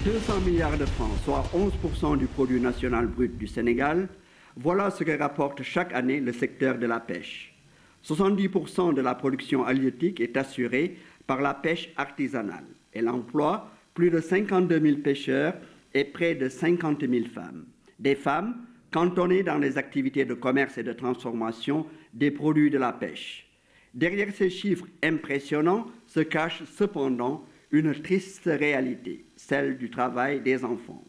200 milliards de francs, soit 11% du produit national brut du Sénégal, voilà ce que rapporte chaque année le secteur de la pêche. 70% de la production halieutique est assurée par la pêche artisanale. Elle emploie plus de 52 000 pêcheurs et près de 50 000 femmes. Des femmes cantonnées dans les activités de commerce et de transformation des produits de la pêche. Derrière ces chiffres impressionnants se cache cependant une triste réalité, celle du travail des enfants.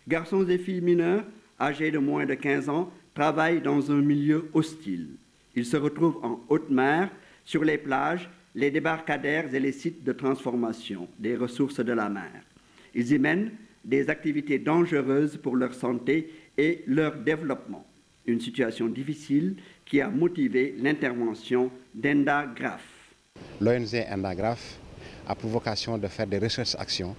Garçons et filles mineurs, âgés de moins de 15 ans, travaillent dans un milieu hostile. Ils se retrouvent en haute mer, sur les plages, les débarcadères et les sites de transformation des ressources de la mer. Ils y mènent des activités dangereuses pour leur santé et leur développement. Une situation difficile qui a motivé l'intervention d'Enda Graf. L'ONG Enda Graf a pour vocation de faire des recherches-actions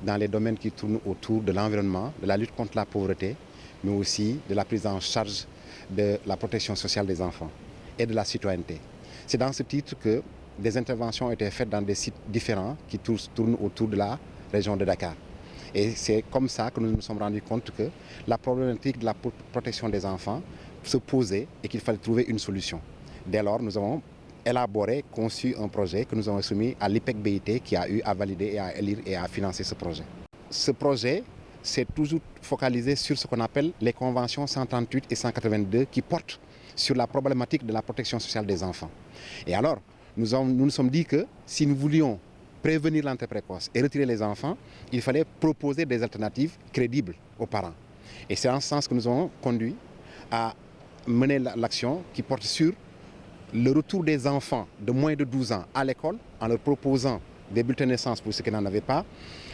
dans les domaines qui tournent autour de l'environnement, de la lutte contre la pauvreté, mais aussi de la prise en charge de la protection sociale des enfants et de la citoyenneté. C'est dans ce titre que des interventions ont été faites dans des sites différents qui tournent autour de la région de Dakar. Et c'est comme ça que nous nous sommes rendus compte que la problématique de la protection des enfants se posait et qu'il fallait trouver une solution. Dès lors, nous avons élaboré, conçu un projet que nous avons soumis à l'IPEC-BIT qui a eu à valider et à élire et à financer ce projet. Ce projet s'est toujours focalisé sur ce qu'on appelle les conventions 138 et 182 qui portent sur la problématique de la protection sociale des enfants. Et alors, nous nous sommes dit que si nous voulions prévenir l'entrée précoce et retirer les enfants, il fallait proposer des alternatives crédibles aux parents. Et c'est en ce sens que nous avons conduit à mener l'action qui porte sur le retour des enfants de moins de 12 ans à l'école en leur proposant des bulletins de naissance pour ceux qui n'en avaient pas,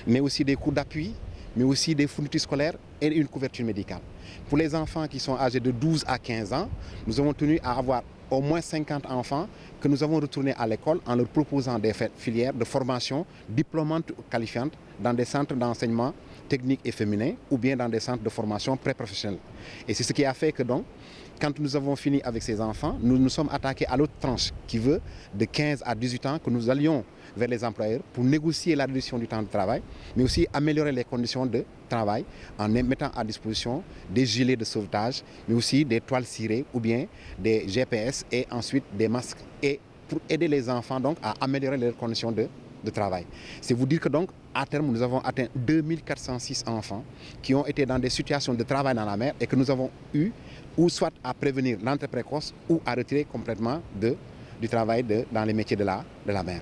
mais aussi des cours d'appui, mais aussi des fournitures scolaires et une couverture médicale. Pour les enfants qui sont âgés de 12 à 15 ans, nous avons tenu à avoir au moins 50 enfants que nous avons retournés à l'école en leur proposant des filières de formation diplômantes ou qualifiantes dans des centres d'enseignement technique et féminin ou bien dans des centres de formation pré-professionnelle. Et c'est ce qui a fait que donc, quand nous avons fini avec ces enfants, nous nous sommes attaqués à l'autre tranche qui veut de 15 à 18 ans que nous allions vers les employeurs pour négocier la réduction du temps de travail, mais aussi améliorer les conditions de travail en mettant à disposition des gilets de sauvetage, mais aussi des toiles cirées ou bien des GPS et ensuite des masques et pour aider les enfants donc à améliorer leurs conditions de travail. C'est vous dire que donc à terme nous avons atteint 2406 enfants qui ont été dans des situations de travail dans la mer et que nous avons eu ou soit à prévenir l'entrée précoce ou à retirer complètement du travail dans les métiers de la mer.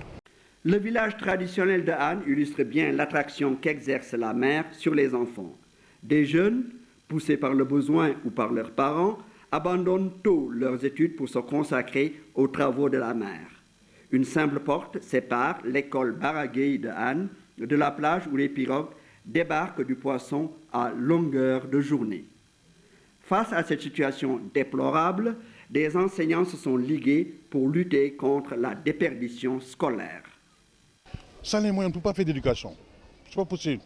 Le village traditionnel de Han illustre bien l'attraction qu'exerce la mer sur les enfants. Des jeunes, poussés par le besoin ou par leurs parents, abandonnent tôt leurs études pour se consacrer aux travaux de la mer. Une simple porte sépare l'école Baragay de Han de la plage où les pirogues débarquent du poisson à longueur de journée. Face à cette situation déplorable, des enseignants se sont ligués pour lutter contre la déperdition scolaire. Sans les moyens, on ne peut pas faire d'éducation. Ce n'est pas possible.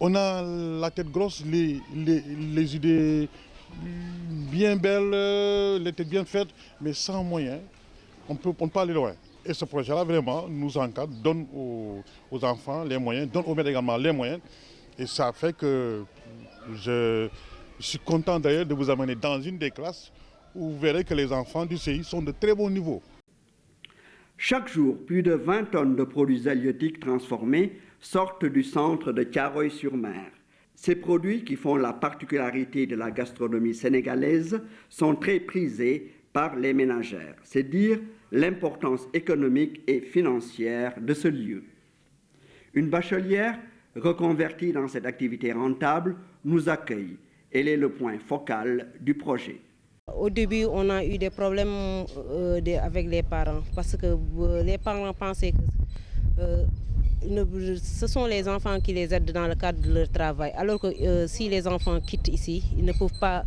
On a la tête grosse, les idées bien belles, les têtes bien faites, mais sans moyens, on ne peut pas aller loin. Et ce projet-là, vraiment, nous encadre, donne aux enfants les moyens, donne aux maîtres également les moyens. Et ça fait que je suis content d'ailleurs de vous amener dans une des classes où vous verrez que les enfants du CI sont de très bon niveau. Chaque jour, plus de 20 tonnes de produits halieutiques transformés sortent du centre de Thiaroye-sur-Mer. Ces produits, qui font la particularité de la gastronomie sénégalaise, sont très prisés par les ménagères. C'est dire l'importance économique et financière de ce lieu. Une bachelière reconvertie dans cette activité rentable nous accueille. Elle est le point focal du projet. Au début, on a eu des problèmes avec les parents parce que les parents pensaient que ce sont les enfants qui les aident dans le cadre de leur travail. Alors que si les enfants quittent ici, ils ne peuvent pas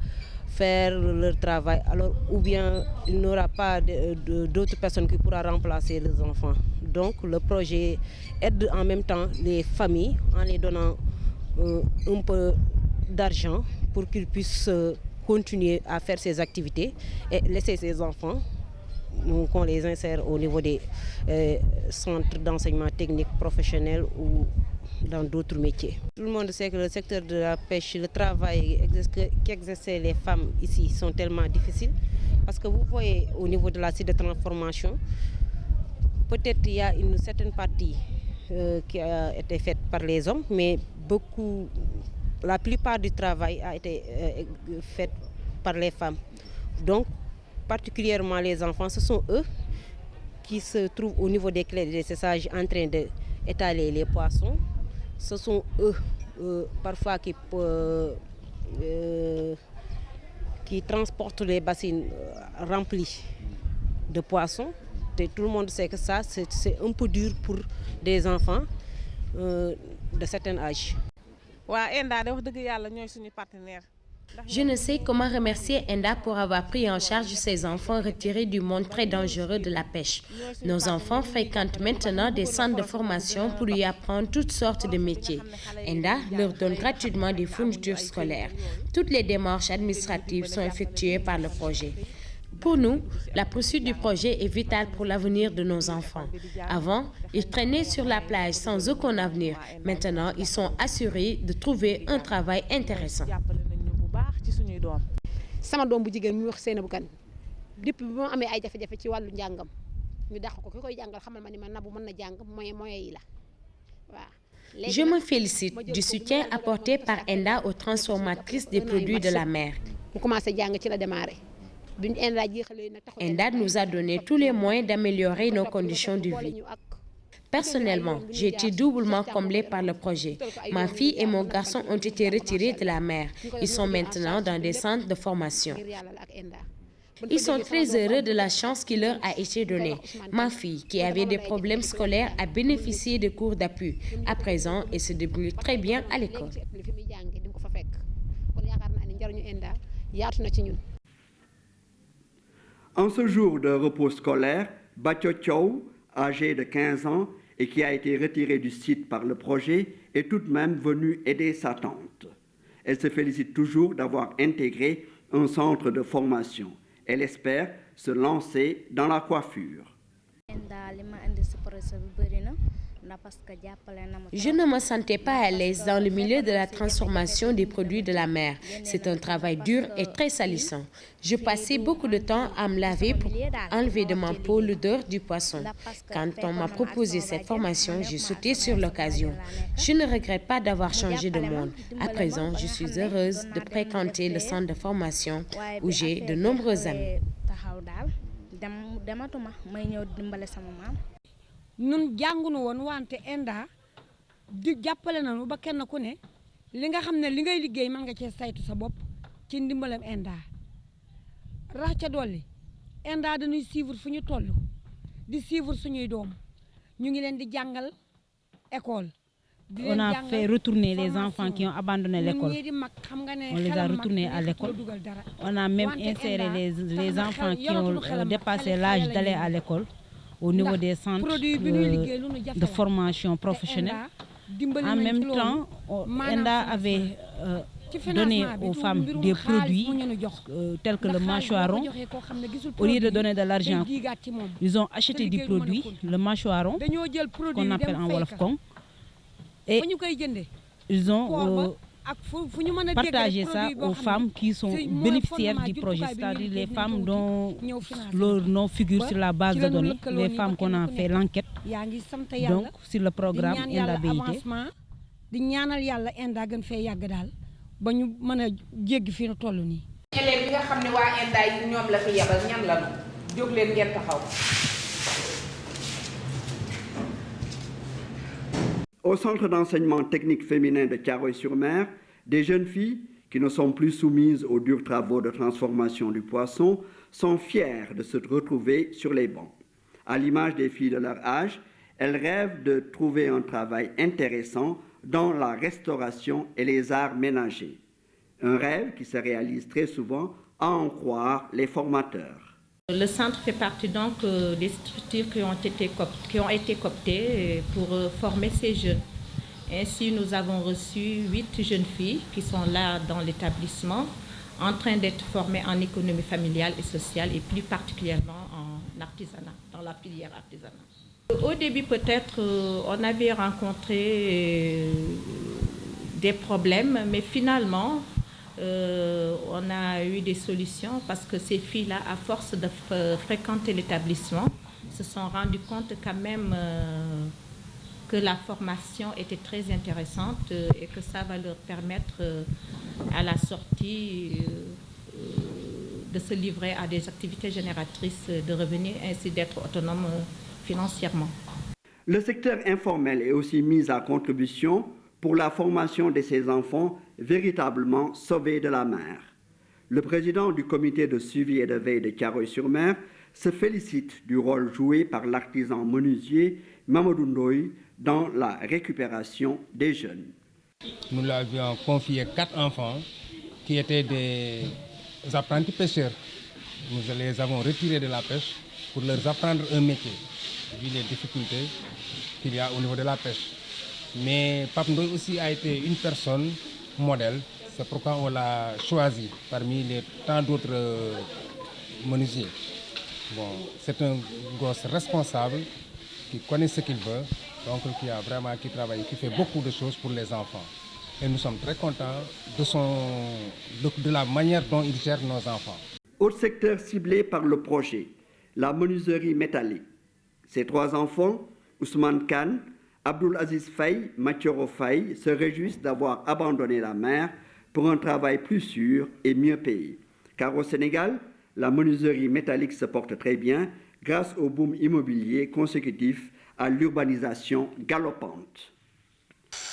faire leur travail. Alors, ou bien il n'y aura pas d'autres personnes qui pourront remplacer les enfants. Donc le projet aide en même temps les familles en les donnant un peu d'argent pour qu'ils puissent continuer à faire ces activités et laisser ces enfants qu'on les insère au niveau des centres d'enseignement technique professionnel ou dans d'autres métiers. Tout le monde sait que le secteur de la pêche, le travail qu'exercent les femmes ici sont tellement difficiles. Parce que vous voyez au niveau de la site de transformation, peut-être il y a une certaine partie qui a été faite par les hommes, mais la plupart du travail a été fait par les femmes. Donc, particulièrement les enfants, ce sont eux qui se trouvent au niveau des clés de séchage en train d'étaler les poissons. Ce sont eux parfois qui transportent les bassines remplis de poissons. Et tout le monde sait que ça, c'est un peu dur pour des enfants de certain âge. Je ne sais comment remercier Enda pour avoir pris en charge ses enfants retirés du monde très dangereux de la pêche. Nos enfants fréquentent maintenant des centres de formation pour lui apprendre toutes sortes de métiers. Enda leur donne gratuitement des fournitures scolaires. Toutes les démarches administratives sont effectuées par le projet. Pour nous, la poursuite du projet est vitale pour l'avenir de nos enfants. Avant, ils traînaient sur la plage sans aucun avenir. Maintenant, ils sont assurés de trouver un travail intéressant. sama doom bu jigéen muy wax Seynabou Kane depuis bi ma amee ay jafe-jafe ci wàllu njàngam ñu dàq ko ki koy jàngal xamal ma ni ma Nabou mën na jàng moyen yi la waaw. Je me félicite du soutien apporté par Enda aux transformatrices des produits de la mer. mu commencé jàng ci la démarré. Enda nous a donné tous les moyens d'améliorer nos conditions de vie. Personnellement, j'ai été doublement comblée par le projet. Ma fille et mon garçon ont été retirés de la mer. Ils sont maintenant dans des centres de formation. Ils sont très heureux de la chance qui leur a été donnée. Ma fille, qui avait des problèmes scolaires, a bénéficié de cours d'appui. À présent, elle se débrouille très bien à l'école. En ce jour de repos scolaire, Batio Chow, âgée de 15 ans et qui a été retirée du site par le projet, est tout de même venue aider sa tante. Elle se félicite toujours d'avoir intégré un centre de formation. Elle espère se lancer dans la coiffure. Je ne me sentais pas à l'aise dans le milieu de la transformation des produits de la mer. C'est un travail dur et très salissant. Je passais beaucoup de temps à me laver pour enlever de ma peau l'odeur du poisson. Quand on m'a proposé cette formation, j'ai sauté sur l'occasion. Je ne regrette pas d'avoir changé de monde. À présent, je suis heureuse de fréquenter le centre de formation où j'ai de nombreux amis. Nun jàngunu woon wante Enda di jàppale nañu ba kenn ku ne li nga xam ne li ngay liggéey mën nga cee saytu sa bopp ci ndimbalam Enda rax ca dolli Enda dañuy suivre fu ñu toll di suivre suñuy doom ñu ngi leen di jàngal école. On a fait retourner les enfants qui ont abandonné l'école. On les a retournés à l'école. On a même inséré les enfants qui ont dépassé l'âge d'aller à l'école au niveau des centres de formation professionnelle. En même temps, Enda avait donné aux femmes des produits tels que le mâchoiron. Au lieu de donner de l'argent, ils ont acheté du produit, le mâchoiron, qu'on appelle en Wolof Kong. Et ils ont partagé ça aux femmes qui sont bénéficiaires du projet, c'est-à-dire les femmes dont leur nom figure sur la base de données, les femmes qu'on a fait l'enquête, donc sur le programme Enda BIT. Au centre d'enseignement technique féminin de Thiaroye-sur-Mer, des jeunes filles qui ne sont plus soumises aux durs travaux de transformation du poisson sont fières de se retrouver sur les bancs. À l'image des filles de leur âge, elles rêvent de trouver un travail intéressant dans la restauration et les arts ménagers. Un rêve qui se réalise très souvent, à en croire les formateurs. Le centre fait partie donc des structures qui ont été cooptées pour former ces jeunes. Ainsi, nous avons reçu 8 jeunes filles qui sont là dans l'établissement, en train d'être formées en économie familiale et sociale et plus particulièrement en artisanat, dans la filière artisanat. Au début, peut-être, on avait rencontré des problèmes, mais finalement, on a eu des solutions parce que ces filles-là, à force de fréquenter l'établissement, se sont rendues compte quand même que la formation était très intéressante et que ça va leur permettre à la sortie de se livrer à des activités génératrices de revenus et ainsi d'être autonomes financièrement. Le secteur informel est aussi mis à contribution pour la formation de ces enfants véritablement sauvés de la mer. Le président du comité de suivi et de veille de Thiaroye-sur-Mer se félicite du rôle joué par l'artisan menuisier Mamadou Ndoye dans la récupération des jeunes. Nous lui avions confié 4 enfants qui étaient des apprentis pêcheurs. Nous les avons retirés de la pêche pour leur apprendre un métier, vu les difficultés qu'il y a au niveau de la pêche. Mais Pape Ndoye aussi a été une personne modèle, c'est pourquoi on l'a choisi parmi les tant d'autres menuisiers. Bon, c'est un gosse responsable qui connaît ce qu'il veut, donc qui travaille, qui fait beaucoup de choses pour les enfants. Et nous sommes très contents de la manière dont il gère nos enfants. Autre secteur ciblé par le projet, la menuiserie métallique. Ces 3 enfants, Ousmane Kane, Abdoul Aziz Faye, Mathioro Faye, se réjouissent d'avoir abandonné la mer pour un travail plus sûr et mieux payé. Car au Sénégal, la menuiserie métallique se porte très bien grâce au boom immobilier consécutif à l'urbanisation galopante.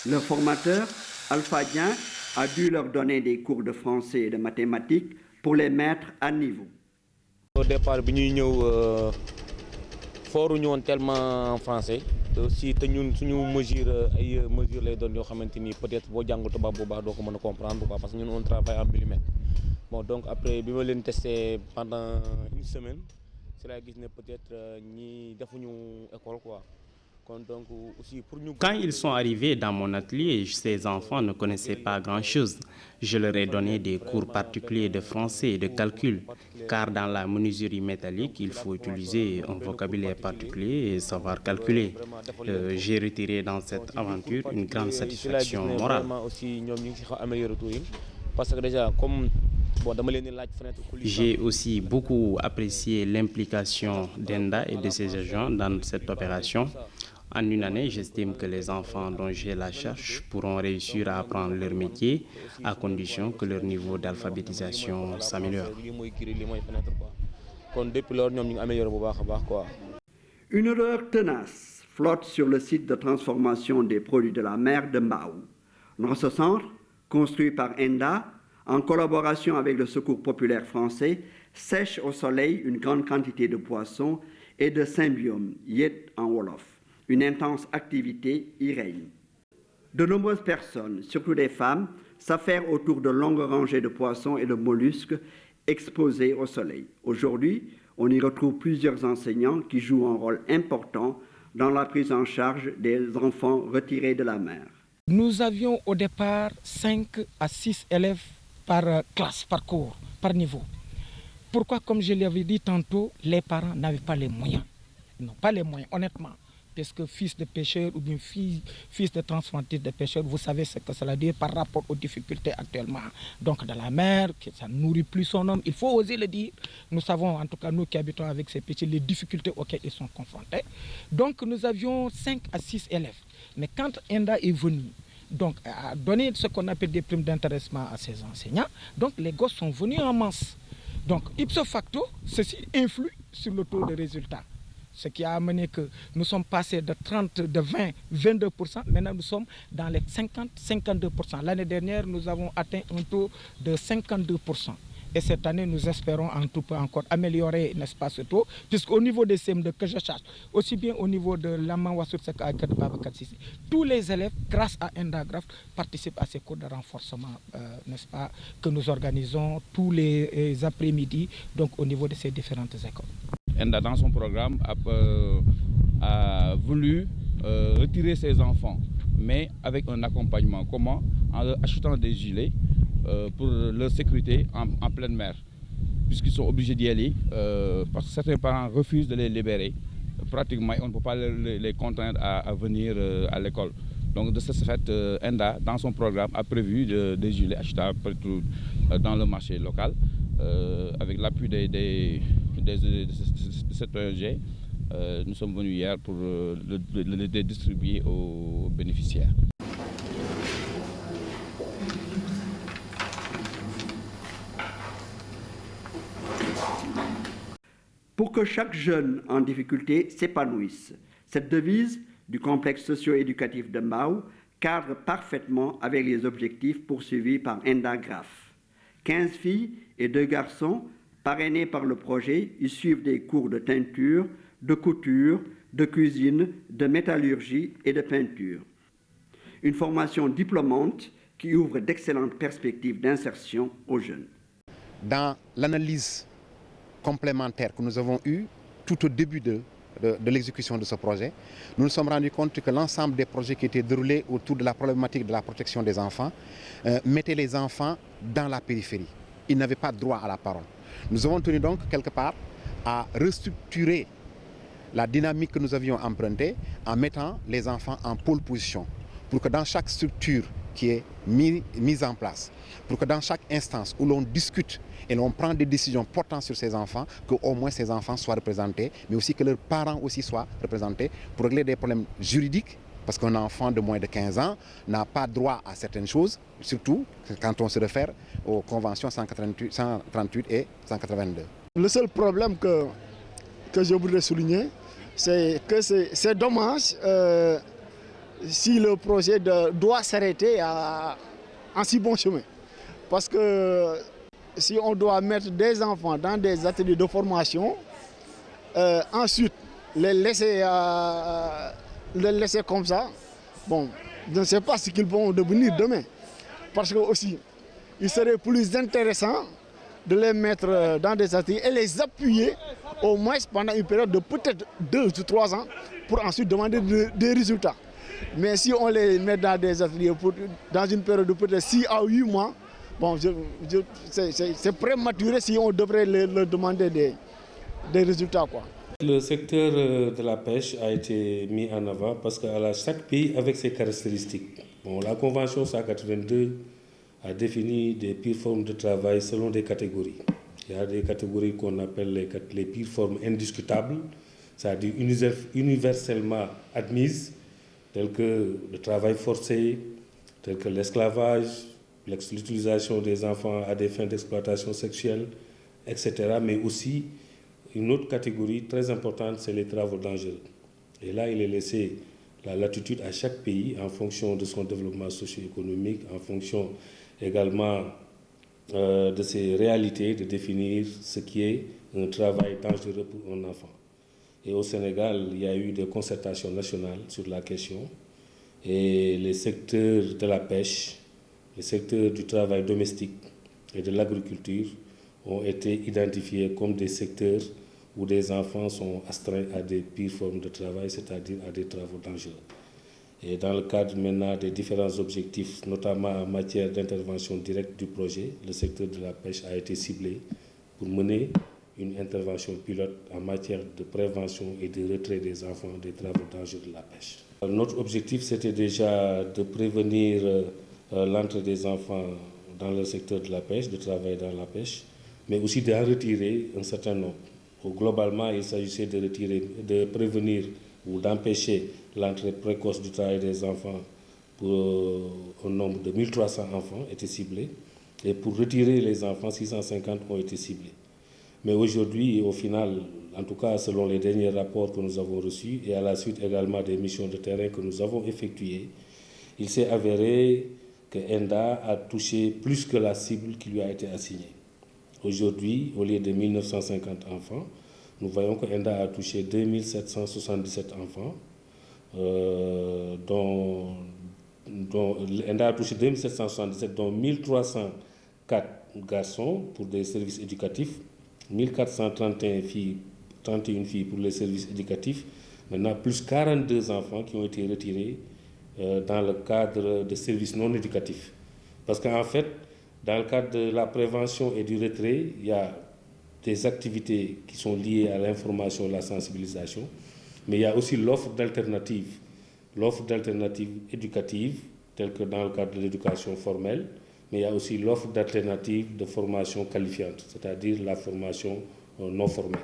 Le formateur, Alpha Dien, a dû leur donner des cours de français et de mathématiques pour les mettre à niveau. Au départ, nous n'avons tellement en français. Si nous mesures les données, peut-être que nous comprendre parce que nous on travaille en millimètres. Bon, donc après, nous avons testé pendant une semaine. C'est là que peut-être nous avons école quoi. Quand ils sont arrivés dans mon atelier, ces enfants ne connaissaient pas grand-chose. Je leur ai donné des cours particuliers de français et de calcul, car dans la menuiserie métallique, il faut utiliser un vocabulaire particulier et savoir calculer. J'ai retiré dans cette aventure une grande satisfaction morale. J'ai aussi beaucoup apprécié l'implication d'Enda et de ses agents dans cette opération. En une année, j'estime que les enfants dont j'ai la charge pourront réussir à apprendre leur métier à condition que leur niveau d'alphabétisation s'améliore. Une odeur tenace flotte sur le site de transformation des produits de la mer de Mbao. Dans ce centre, construit par Enda, en collaboration avec le Secours populaire français, sèche au soleil une grande quantité de poissons et de symbiome, yet en wolof. Une intense activité y règne. De nombreuses personnes, surtout des femmes, s'affairent autour de longues rangées de poissons et de mollusques exposés au soleil. Aujourd'hui, on y retrouve plusieurs enseignants qui jouent un rôle important dans la prise en charge des enfants retirés de la mer. Nous avions au départ 5 à 6 élèves par classe, par cours, par niveau. Pourquoi, comme je l'avais dit tantôt, les parents n'avaient pas les moyens. Non, pas les moyens, honnêtement. Parce que fils de pêcheur ou bien fils de transfrontiste de pêcheur, vous savez ce que cela dit par rapport aux difficultés actuellement. Donc dans la mer, que ça ne nourrit plus son homme, il faut oser le dire. Nous savons, en tout cas nous qui habitons avec ces pêcheurs, les difficultés auxquelles ils sont confrontés. Donc nous avions 5 à 6 élèves. Mais quand Enda est venu, donc à donner ce qu'on appelle des primes d'intéressement à ses enseignants, donc les gosses sont venus en masse. Donc ipso facto, ceci influe sur le taux de résultat. Ce qui a amené que nous sommes passés de 20, 22%, maintenant nous sommes dans les 50, 52%. L'année dernière, nous avons atteint un taux de 52%. Et cette année, nous espérons en tout cas encore améliorer, n'est-ce pas, ce taux, puisqu'au niveau des CM2 que je cherche, aussi bien au niveau de l'Amman Wassourcek à Babacar Sissi, tous les élèves, grâce à Endagraph, participent à ces cours de renforcement, n'est-ce pas, que nous organisons tous les après-midi, donc au niveau de ces différentes écoles. Enda, dans son programme, a voulu retirer ses enfants, mais avec un accompagnement. Comment? En leur achetant des gilets pour leur sécurité en pleine mer, puisqu'ils sont obligés d'y aller, parce que certains parents refusent de les libérer. pratiquement on ne peut pas les contraindre à venir à l'école. Donc de ce fait, ENDA, dans son programme, a prévu des gilets achetables partout dans le marché local, avec l'appui de cette ONG. Nous sommes venus hier pour les distribuer aux bénéficiaires. Pour que chaque jeune en difficulté s'épanouisse, cette devise du complexe socio-éducatif de Mbao cadre parfaitement avec les objectifs poursuivis par ENDA GRAF. 15 filles et 2 garçons, parrainés par le projet, y suivent des cours de teinture, de couture, de cuisine, de métallurgie et de peinture. Une formation diplômante qui ouvre d'excellentes perspectives d'insertion aux jeunes. Dans l'analyse complémentaire que nous avons eue tout au début de l'exécution de ce projet, nous nous sommes rendus compte que l'ensemble des projets qui étaient déroulés autour de la problématique de la protection des enfants mettaient les enfants dans la périphérie. Ils n'avaient pas droit à la parole. Nous avons tenu donc quelque part à restructurer la dynamique que nous avions empruntée en mettant les enfants en pôle position pour que dans chaque structure qui est mise en place, pour que dans chaque instance où l'on discute et l'on prend des décisions portant sur ces enfants, qu'au moins ces enfants soient représentés, mais aussi que leurs parents aussi soient représentés pour régler des problèmes juridiques, parce qu'un enfant de moins de 15 ans n'a pas droit à certaines choses, surtout quand on se réfère aux conventions 138 et 182. Le seul problème que je voudrais souligner, c'est que c'est dommage si le projet doit s'arrêter en si bon chemin. Parce que si on doit mettre des enfants dans des ateliers de formation, ensuite les laisser comme ça, bon, je ne sais pas ce qu'ils vont devenir demain. Parce que aussi, il serait plus intéressant de les mettre dans des ateliers et les appuyer au moins pendant une période de peut-être 2 ou 3 ans pour ensuite demander des résultats. Mais si on les met dans des ateliers dans une période de peut-être 6 à 8 mois, bon, c'est prématuré si on devrait leur demander des résultats, quoi. Le secteur de la pêche a été mis en avant parce que chaque pays avec ses caractéristiques. Bon, la Convention 182 a défini des pires formes de travail selon des catégories. Il y a des catégories qu'on appelle les pires formes indiscutables, c'est-à-dire universellement admises, telles que le travail forcé, telles que l'esclavage, l'utilisation des enfants à des fins d'exploitation sexuelle, etc. Mais aussi, une autre catégorie très importante, c'est les travaux dangereux. Et là, il est laissé la latitude à chaque pays en fonction de son développement socio-économique, en fonction également de ses réalités, de définir ce qui est un travail dangereux pour un enfant. Et au Sénégal, il y a eu des concertations nationales sur la question. Et les secteurs de la pêche, les secteurs du travail domestique et de l'agriculture ont été identifiés comme des secteurs où des enfants sont astreints à des pires formes de travail, c'est-à-dire à des travaux dangereux. Et dans le cadre maintenant des différents objectifs, notamment en matière d'intervention directe du projet, le secteur de la pêche a été ciblé pour mener une intervention pilote en matière de prévention et de retrait des enfants des travaux dangereux de la pêche. Notre objectif, c'était déjà de prévenir l'entrée des enfants dans le secteur de la pêche, de travailler dans la pêche, mais aussi d'en retirer un certain nombre. Globalement, il s'agissait de prévenir ou d'empêcher l'entrée précoce du travail des enfants pour un nombre de 1300 enfants étaient ciblés. Et pour retirer les enfants, 650 ont été ciblés. Mais aujourd'hui, au final, en tout cas selon les derniers rapports que nous avons reçus et à la suite également des missions de terrain que nous avons effectuées, il s'est avéré que ENDA a touché plus que la cible qui lui a été assignée. Aujourd'hui, au lieu de 1950 enfants, nous voyons que ENDA a touché 2777 enfants, dont ENDA a touché 2777, dont 1304 garçons pour des services éducatifs, 1431 filles, 31 filles pour les services éducatifs, maintenant plus 42 enfants qui ont été retirés dans le cadre de services non éducatifs. Parce qu'en fait, dans le cadre de la prévention et du retrait, il y a des activités qui sont liées à l'information et la sensibilisation. Mais il y a aussi l'offre d'alternatives éducatives, telles que dans le cadre de l'éducation formelle, mais il y a aussi l'offre d'alternatives de formation qualifiante, c'est-à-dire la formation non formelle.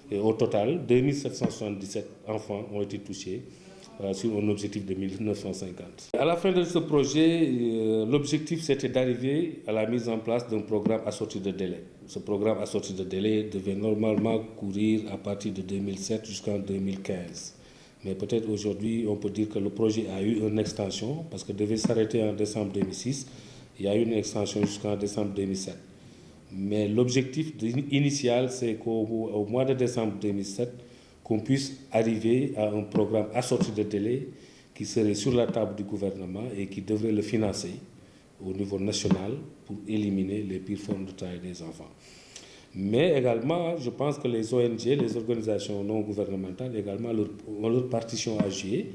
Et au total, 2777 enfants ont été touchés sur un objectif de 1950. À la fin de ce projet, l'objectif c'était d'arriver à la mise en place d'un programme assorti de délai. Ce programme assorti de délai devait normalement courir à partir de 2007 jusqu'en 2015. Mais peut-être aujourd'hui, on peut dire que le projet a eu une extension, parce que devait s'arrêter en décembre 2006. Il y a eu une extension jusqu'en décembre 2007. Mais l'objectif initial, c'est qu'au mois de décembre 2007, qu'on puisse arriver à un programme assorti de délai qui serait sur la table du gouvernement et qui devrait le financer au niveau national pour éliminer les pires formes de travail des enfants. Mais également, je pense que les ONG, les organisations non gouvernementales, également ont leur partition à jouer.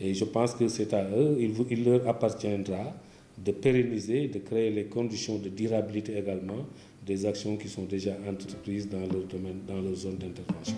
Et je pense que c'est à eux, il leur appartiendra de pérenniser, de créer les conditions de durabilité également des actions qui sont déjà entreprises dans leur domaine, dans leur zone d'intervention.